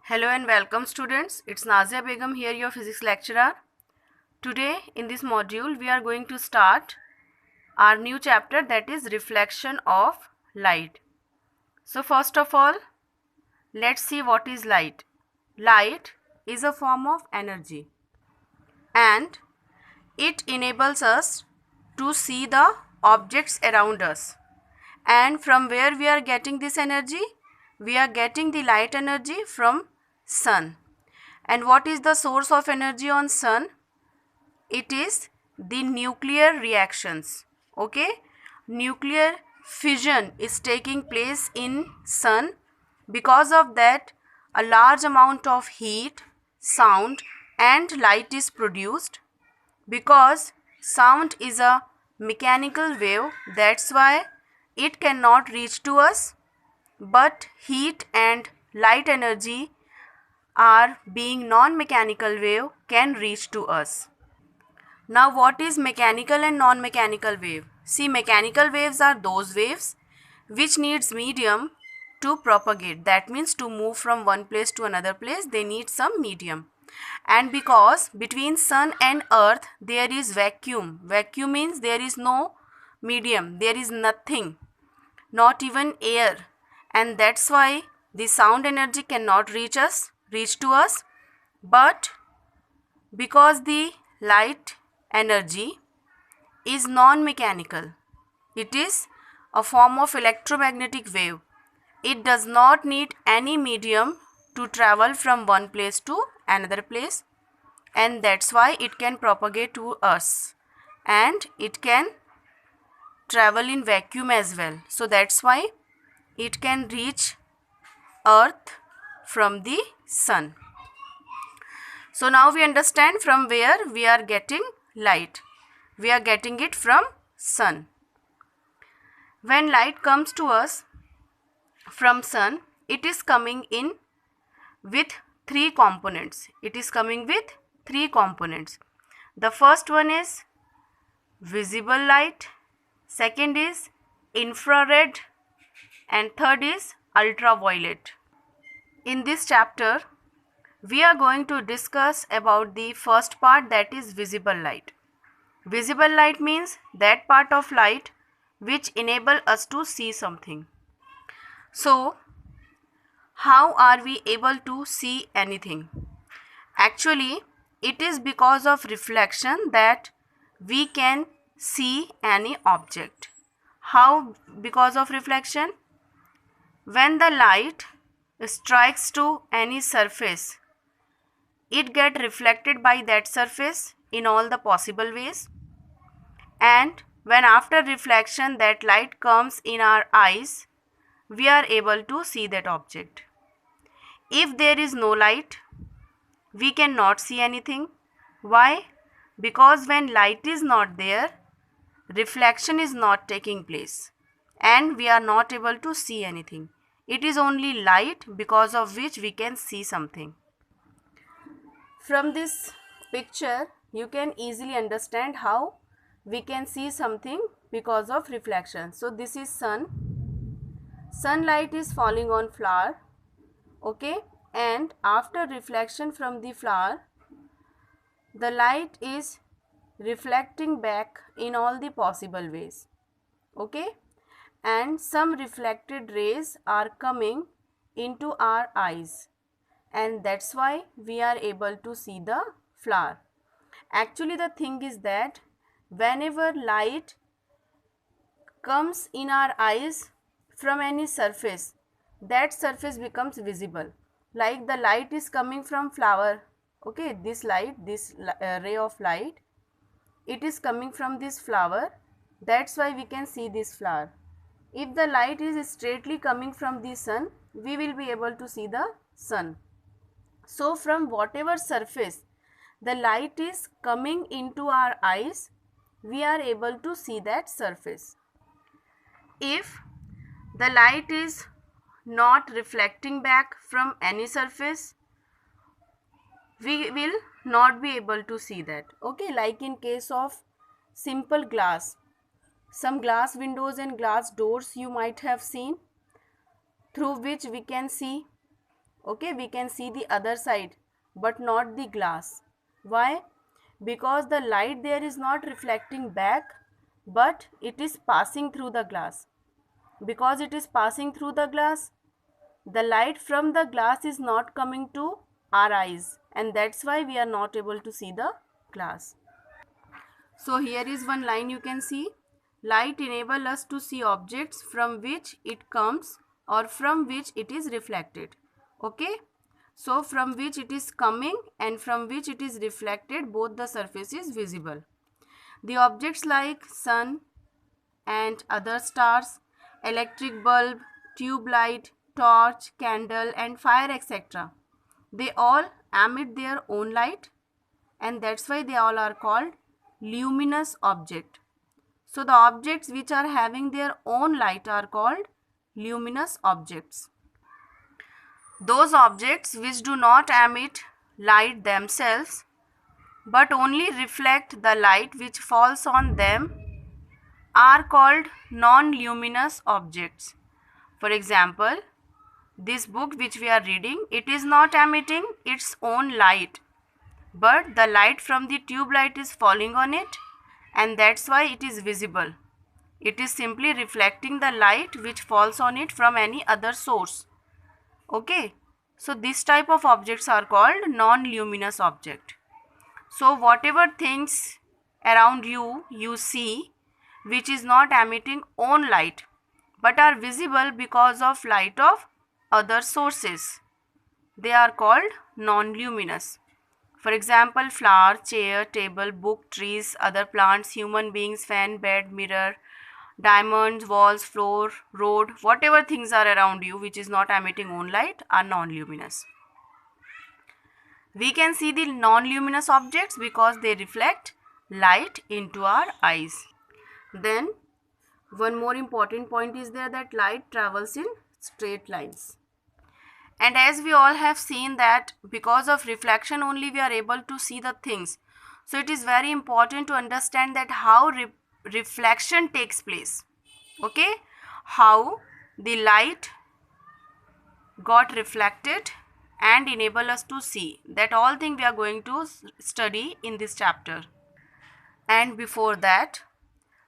Hello and welcome students. It's Nazia Begum here, your physics lecturer. Today in this module we are going to start our new chapter, that is reflection of light. So first of all, let's see what is light. Light is a form of energy and it enables us to see the objects around us. And from where we are getting this energy? We are getting the light energy from sun. And what is the source of energy on sun? It is the nuclear reactions. Okay, nuclear fission is taking place in sun. Because of that, a large amount of heat, sound and light is produced. Because sound is a mechanical wave, that's why it cannot reach to us, but heat and light energy are being non-mechanical wave can reach to us. Now what is mechanical and non-mechanical wave? See, mechanical waves are those waves which needs medium to propagate. That means to move from one place to another place, they need some medium. And because between sun and earth there is vacuum. Vacuum means there is no medium, there is nothing, not even air. And that's why the sound energy cannot reach to us. But because the light energy is non-mechanical, it is a form of electromagnetic wave. It does not need any medium to travel from one place to another place, and that's why it can propagate to us, and it can travel in vacuum as well. So that's why it can reach earth from the sun. So now we understand from where we are getting light. We are getting it from sun. When light comes to us from sun, it is coming in with three components. It is coming with three components. The first one is visible light, second is infrared, and third is ultraviolet. In this chapter, we are going to discuss about the first part, that is visible light. Visible light means that part of light which enable us to see something. So, how are we able to see anything? Actually, it is because of reflection that we can see any object. How because of reflection? When the light strikes to any surface, it get reflected by that surface in all the possible ways, and when after reflection that light comes in our eyes, we are able to see that object. If there is no light, we cannot see anything. Why? Because when light is not there, reflection is not taking place and we are not able to see anything. It is only light because of which we can see something. From this picture, you can easily understand how we can see something because of reflection. So this is sun. Sunlight is falling on flower, okay, and after reflection from the flower, the light is reflecting back in all the possible ways, okay, and some reflected rays are coming into our eyes, and that's why we are able to see the flower. Actually, the thing is that whenever light comes in our eyes from any surface, that surface becomes visible. Like the light is coming from flower, okay, this light, this ray of light, it is coming from this flower, that's why we can see this flower. If the light is straightly coming from the sun, we will be able to see the sun. So from whatever surface the light is coming into our eyes, we are able to see that surface. If the light is not reflecting back from any surface, we will not be able to see that, okay. Like in case of simple glass, some glass windows and glass doors you might have seen, through which we can see Okay, we can see the other side but not the glass. Why? Because the light there is not reflecting back, but it is passing through the glass. Because it is passing through the glass, the light from the glass is not coming to our eyes, and that's why we are not able to see the glass. So here is one line you can see. Light enable us to see objects from which it comes or from which it is reflected. Okay. So from which it is coming and from which it is reflected, both the surface is visible. The objects like sun and other stars, electric bulb, tube light, torch, candle and fire, etc. They all emit their own light, and that's why they all are called luminous object. So the objects which are having their own light are called luminous objects. Those objects which do not emit light themselves but only reflect the light which falls on them are called non-luminous objects. For example, this book which we are reading, it is not emitting its own light, but the light from the tube light is falling on it, and that's why it is visible. It is simply reflecting the light which falls on it from any other source. Okay, so this type of objects are called non-luminous object. So whatever things around you see which is not emitting own light but are visible because of light of other sources, they are called non-luminous. For example, flower, chair, table, book, trees, other plants, human beings, fan, bed, mirror, diamonds, walls, floor, road, whatever things are around you which is not emitting own light are non-luminous. We can see the non-luminous objects because they reflect light into our eyes. Then one more important point is there, that light travels in straight lines. And as we all have seen that because of reflection only we are able to see the things. So it is very important to understand that how reflection takes place. Okay, how the light got reflected and enable us to see. That all thing we are going to study in this chapter. And before that,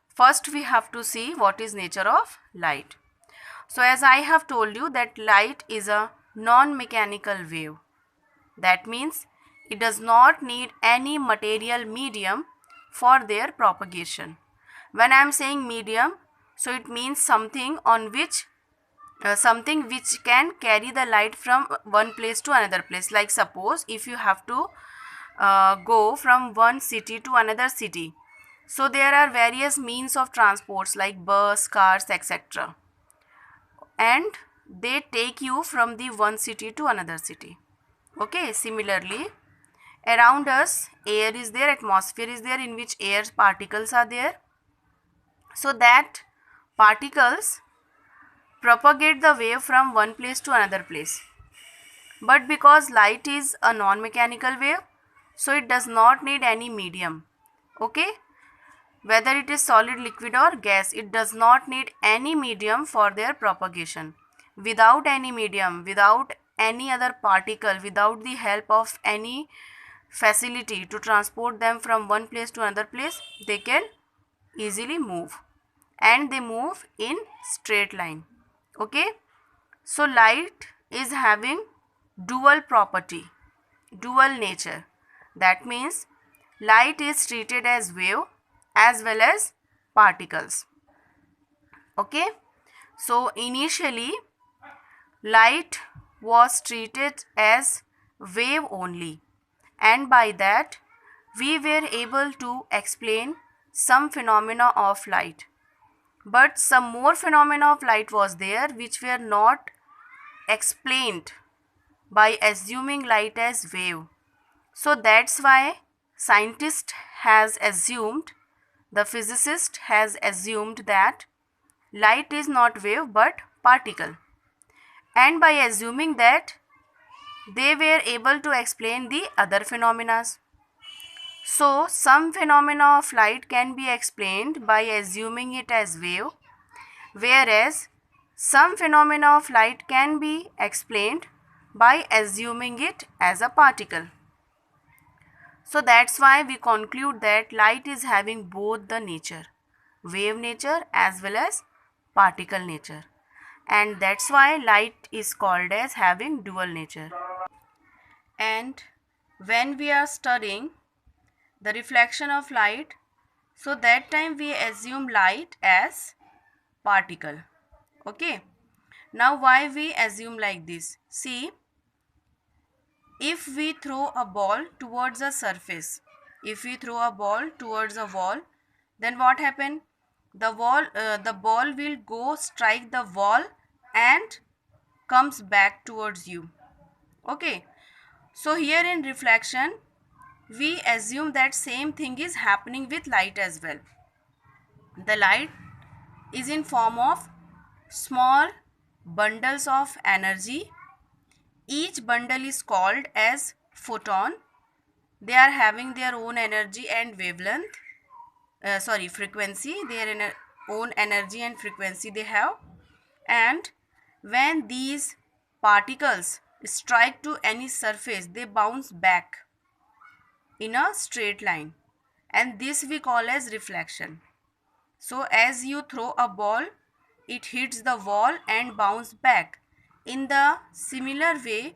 first we have to see what is nature of light. So as I have told you that light is a non-mechanical wave. That means it does not need any material medium for their propagation. When I am saying medium, so it means something on which something which can carry the light from one place to another place. Like suppose if you have to go from one city to another city, so there are various means of transports like bus, cars, etc. and they take you from the one city to another city. Okay, similarly around us air is there, atmosphere is there, in which air particles are there. So that particles propagate the wave from one place to another place. But because light is a non-mechanical wave, so it does not need any medium. Okay, whether it is solid, liquid or gas, it does not need any medium for their propagation. Without any medium, without any other particle, without the help of any facility to transport them from one place to another place, they can easily move, and they move in straight line. Okay, so light is having dual property, dual nature. That means light is treated as wave as well as particles. Okay, so initially light was treated as wave only, and by that we were able to explain some phenomena of light. But some more phenomena of light was there which were not explained by assuming light as wave. So that's why scientist has assumed, the physicist has assumed that light is not wave but particle. And by assuming that, they were able to explain the other phenomena. So some phenomena of light can be explained by assuming it as wave, whereas some phenomena of light can be explained by assuming it as a particle. So that's why we conclude that light is having both the nature, wave nature as well as particle nature, and that's why light is called as having dual nature. And when we are studying the reflection of light, so that time we assume light as particle. Okay, now why we assume like this? See, if we throw a ball towards a surface, if we throw a ball towards a wall, then what happen? The ball will go strike the wall and comes back towards you. Okay, so here in reflection we assume that same thing is happening with light as well. The light is in form of small bundles of energy. Each bundle is called as photon. They are having their own energy and wavelength, frequency, their own energy and frequency they have. And when these particles strike to any surface, they bounce back in a straight line, and this we call as reflection. So as you throw a ball, it hits the wall and bounce back. In the similar way,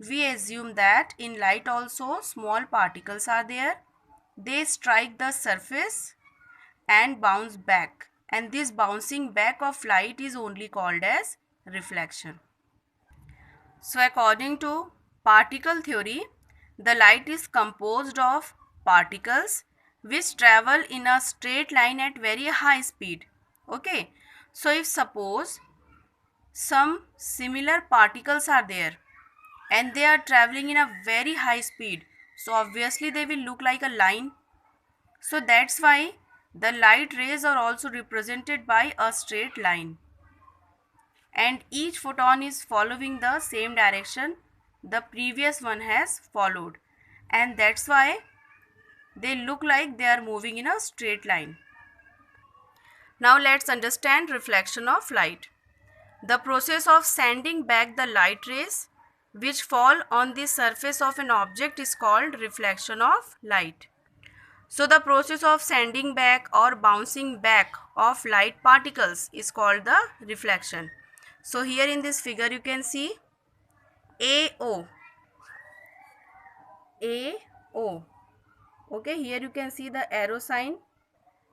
we assume that in light also small particles are there. They strike the surface and bounce back, and this bouncing back of light is only called as reflection. So according to particle theory, the light is composed of particles which travel in a straight line at very high speed. Okay, so if suppose some similar particles are there and they are traveling in a very high speed, so obviously they will look like a line. So that's why the light rays are also represented by a straight line, and each photon is following the same direction the previous one has followed, and that's why they look like they are moving in a straight line. Now let's understand reflection of light. The process of sending back the light rays which fall on the surface of an object is called reflection of light. So the process of sending back or bouncing back of light particles is called the reflection. So here in this figure you can see AO. Okay, here you can see the arrow sign.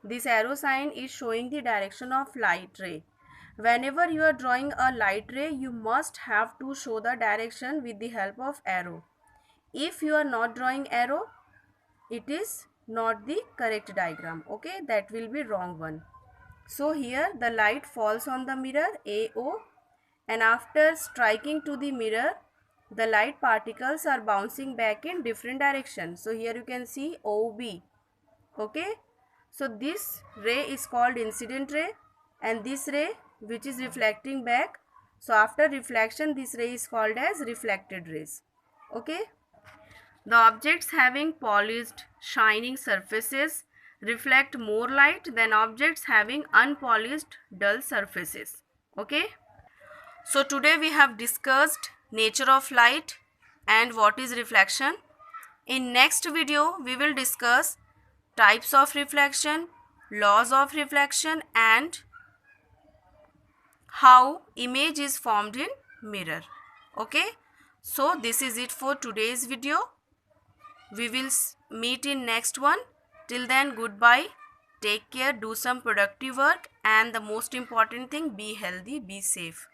This arrow sign is showing the direction of light ray. Whenever you are drawing a light ray, you must have to show the direction with the help of arrow. If you are not drawing arrow, it is not the correct diagram. Okay, that will be wrong one. So here the light falls on the mirror AO, and after striking to the mirror, the light particles are bouncing back in different directions. So here you can see OB. Okay, so this ray is called incident ray, and this ray which is reflecting back, so after reflection this ray is called as reflected rays. Okay, the objects having polished shining surfaces reflect more light than objects having unpolished dull surfaces. Okay, so today we have discussed nature of light and what is reflection. In next video we will discuss types of reflection, laws of reflection, and how image is formed in mirror. Okay, so this is it for today's video. We will meet in next one. Till then, goodbye, take care, do some productive work, and the most important thing, be healthy, be safe.